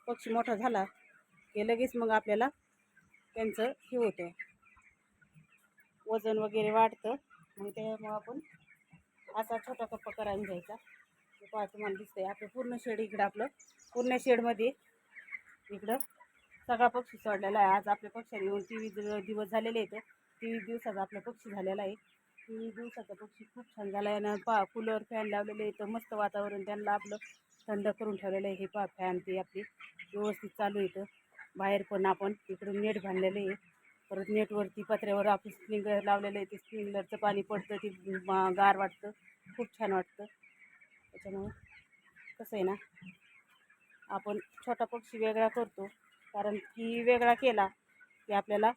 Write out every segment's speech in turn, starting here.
पक्षी मोठा झाला की लगेच मग आपल्याला त्यांचं हे होतं, वजन वगैरे वाढतं. मग त्यामुळं आपण असा छोटा कप्पा करायला घ्यायचा. पहा तुम्हाला दिसतंय आपलं पूर्ण शेड इकडं, आपलं पूर्ण शेडमध्ये इकडं सगळा पक्षी सोडलेला आहे. आज आपल्या पक्ष्याने येऊन 23 दिवस झालेले आहेत. 23 दिवसाचा आपला पक्षी झालेला आहे. 23 दिवसाचा पक्षी खूप छान झाला आहे ना. पहा कूलर फॅन लावलेले आहेत, मस्त वातावरण त्यांना आपलं थंड करून ठेवलेलं आहे. हे पहा फॅन ते आपली व्यवस्थित चालू येतं. बाहेर पण आपण इकडून नेट बांधलेलं आहे. परत नेटवरती पत्र्यावर आपण स्प्रिंकलर लावलेलं आहे. ते स्प्रिंकलरचं पाणी पडतं, ते गार वाटतं, खूप छान वाटतं. त्याच्यामुळं कसं आहे ना, आपण छोटा पक्षी वेगळा करतो, कारण की वेगळा केला की आपल्याला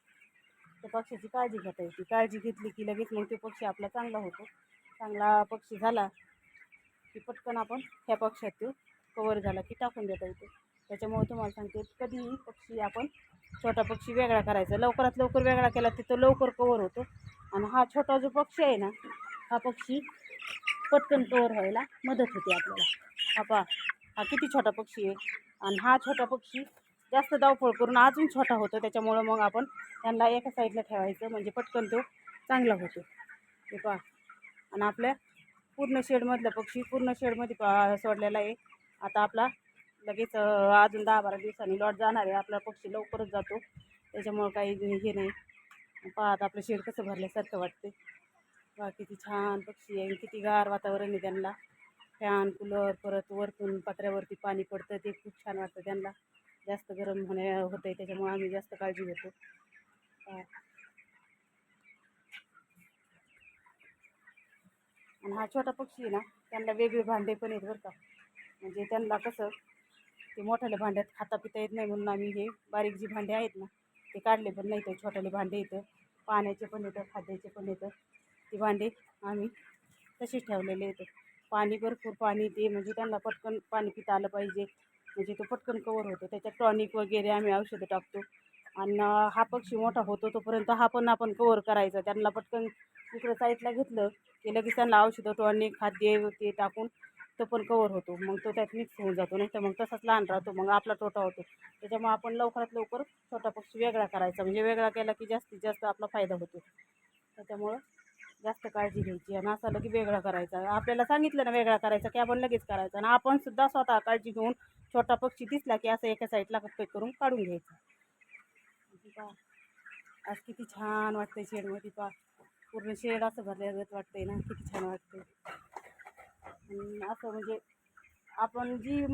त्या पक्षाची काळजी घेता येते. काळजी घेतली की लगेच मग तो पक्षी आपला चांगला होतो. चांगला पक्षी झाला की पटकन आपण ह्या पक्षात तो कवर झाला की टाकून देता येतो. त्याच्यामुळे तुम्हाला सांगते, कधीही पक्षी आपण छोटा पक्षी वेगळा करायचा. लवकरात लवकर वेगळा केला तर तो लवकर कवर होतो. आणि हा छोटा जो पक्षी आहे ना, हा पक्षी पटकन कवर व्हायला मदत होते आपल्याला. हा पहा, हा किती छोटा पक्षी आहे. आणि हा छोटा पक्षी जास्त धावपळ करून अजून छोटा होतो. त्याच्यामुळं मग आपण त्यांना एका साईडला ठेवायचं, म्हणजे पटकन तो चांगला होतो. हे पहा, आणि आपल्या पूर्ण शेडमधला पक्षी पूर्ण शेडमध्ये सोडलेला आहे. आता आपला लगेच अजून 10-12 दिवसांनी लॉट जाणार आहे. आपला पक्षी लवकरच जातो, त्याच्यामुळं काही हे नाही. पहा आता आपलं शेड कसं भरल्यासारखं वाटते. पहा किती छान पक्षी आहे, किती गार वातावरण आहे त्यांना. फॅन कूलर परत वरतून पत्र्यावरती पाणी पडतं, ते खूप छान वाटतं त्यांना. जास्त गरम होतं आहे, त्याच्यामुळे आम्ही जास्त काळजी घेतो. आणि हा छोटा पक्षी आहे ना, त्यांना वेगळे भांडे पण आहेत बरं का. म्हणजे त्यांना कसं ते मोठ्याल्या भांड्यात खाता पिता येत नाही, म्हणून आम्ही हे बारीक जी भांडे आहेत ना ते काढले पण नाही. तर छोट्याले भांडे येतं, पाण्याचे पण येतं, खाद्याचे पण येतं. ती भांडे आम्ही तसेच ठेवलेले येतं. पाणी भरपूर पाणी ते, म्हणजे त्यांना पटकन पाणी पिता आलं पाहिजे, म्हणजे तो पटकन कवर होतो. त्याच्यात टॉनिक वगैरे आम्ही औषधं टाकतो. आणि हा पक्षी मोठा होतो तोपर्यंत हा पण आपण कवर करायचा. त्यांना पटकन इकडं साईडला घेतलं की लगेच त्यांना औषधं टॉनिक खाद्य ते टाकून तो पण कवर होतो. मग तो त्यात मिक्स होऊन जातो, नाही तर मग तसाच लहान राहतो, मग आपला तोटा होतो. त्याच्यामुळे आपण लवकरात लवकर छोटा पक्षी वेगळा करायचा, म्हणजे वेगळा केला की जास्तीत जास्त आपला फायदा होतो. त्याच्यामुळं जास्त काळजी घ्यायची. आणि असं आलं की वेगळा करायचा. आपल्याला सांगितलं ना वेगळा करायचा की आपण लगेच करायचा. आणि आपण सुद्धा स्वतः काळजी घेऊन छोटा पक्षी दिसला की असं एका साईडला कप्पे करून काढून घ्यायचं. पहा आज किती छान वाटतंय शेडमध्ये. पहा पूर्ण शेड असं भरल्यागत वाटतंय ना, किती छान वाटतंय. असं म्हणजे आपण जी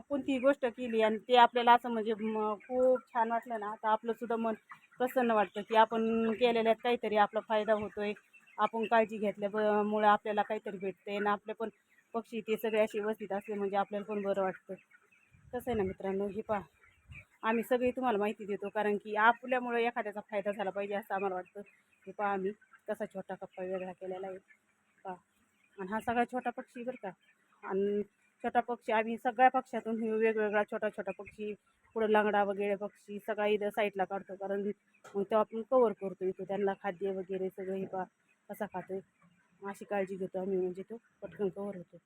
कोणती गोष्ट केली आणि ते आपल्याला असं म्हणजे खूप छान वाटलं ना, तर आपलं सुद्धा मन प्रसन्न वाटतं की आपण केलेल्यात काहीतरी आपला फायदा होतोय. आपण काळजी घेतल्यामुळे आपल्याला काहीतरी भेटते ना. आपले पण पक्षी ते सगळे असे व्यवस्थित असले म्हणजे आपल्याला पण बरं वाटतं. कसं आहे ना मित्रांनो, हे पहा आम्ही सगळी तुम्हाला माहिती देतो, कारण की आपल्यामुळे एखाद्याचा फायदा झाला पाहिजे असं आम्हाला वाटतं. हे पहा आम्ही कसा छोटा कप्पा वेगळा केलेला आहे. पहा, आणि हा सगळा छोटा पक्षी बरं का. आणि छोटा पक्षी आम्ही सगळ्या पक्षातून वेगवेगळा छोटा छोटा पक्षी, पुढं लंगडा वगैरे पक्षी सगळा इथं साईडला काढतो, कारण मग तेव्हा आपण कवर करतो इथं त्यांना खाद्य वगैरे सगळं. हे पहा कसा खातो, अशी काळजी घेतो आम्ही, म्हणजे तो पटकन कवर होतो.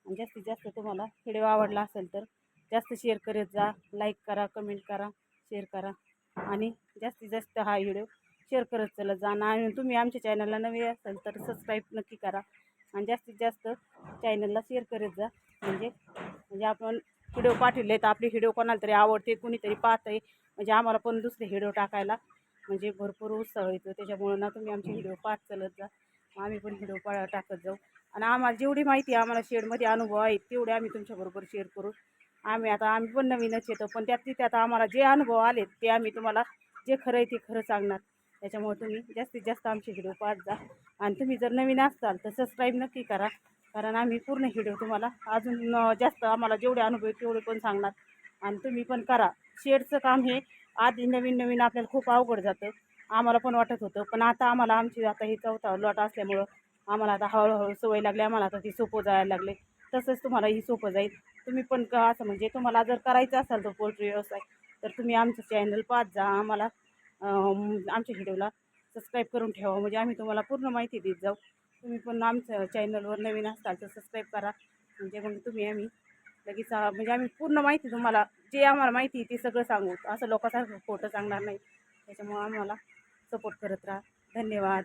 आणि जास्तीत जास्त तुम्हाला व्हिडिओ आवडला असेल तर जास्त शेअर करत जा, लाईक करा, कमेंट करा, शेअर करा. आणि जास्तीत जास्त हा व्हिडिओ शेअर करत चला जा. आणि तुम्ही आमच्या चॅनलला नवे असाल तर सबस्क्राईब नक्की करा. आणि जास्तीत जास्त चॅनलला शेअर करत जा, म्हणजे आपण व्हिडिओ पाठवले तर आपले व्हिडिओ कोणाला तरी आवडते, कुणीतरी पाहतं आहे, म्हणजे आम्हाला पण दुसरे व्हिडिओ टाकायला म्हणजे भरपूर उत्साह येतो. त्याच्यामुळं ना तुम्ही आमचे व्हिडिओ पाहत चलत जा, आम्ही पण व्हिडिओ टाकत जाऊ. आणि आम्हाला जेवढी माहिती आम्हाला शेडमध्ये अनुभव आहेत तेवढे आम्ही तुमच्याबरोबर शेअर करू. आम्ही पण नवीनच येतो, पण त्यात आम्हाला जे अनुभव आले ते आम्ही तुम्हाला जे खरं आहे ते खरं सांगणार. त्याच्यामुळे तुम्ही जास्तीत जास्त आमचे व्हिडिओ पाहत जा. आणि तुम्ही जर नवीन असाल तर सबस्क्राईब नक्की करा, कारण आम्ही पूर्ण व्हिडिओ तुम्हाला अजून जास्त आम्हाला जेवढे अनुभव आहेत तेवढे पण सांगणार. आणि तुम्ही पण करा. शेडचं काम हे आधी नवीन आपल्याला खूप अवघड जातं, आम्हाला पण वाटत होतं, पण आता आता ही चौथा लॉट असल्यामुळं आम्हाला आता हळूहळू सवय लागली. आम्हाला आता ती सोपं जायला लागले. तसंच तुम्हाला ही सोपं जाईल. तुम्ही पण असं म्हणजे तुम्हाला जर करायचं असेल तर पोल्ट्री व्यवसाय, तर तुम्ही आमचं चॅनल पाहत जा. आम्हाला आमच्या व्हिडिओला सबस्क्राईब करून ठेवा, म्हणजे आम्ही तुम्हाला पूर्ण माहिती देत जाऊ. तुम्ही पण आमच्या चॅनलवर नवीन असाल तर सबस्क्राईब करा, म्हणजे मग आम्ही लगेच म्हणजे आम्ही पूर्ण माहिती तुम्हाला जे आम्हाला माहिती आहे ते सगळं सांगू. असं लोकांसारखं खोटं सांगणार नाही. त्याच्यामुळं आम्हाला सपोर्ट करत राहा. धन्यवाद.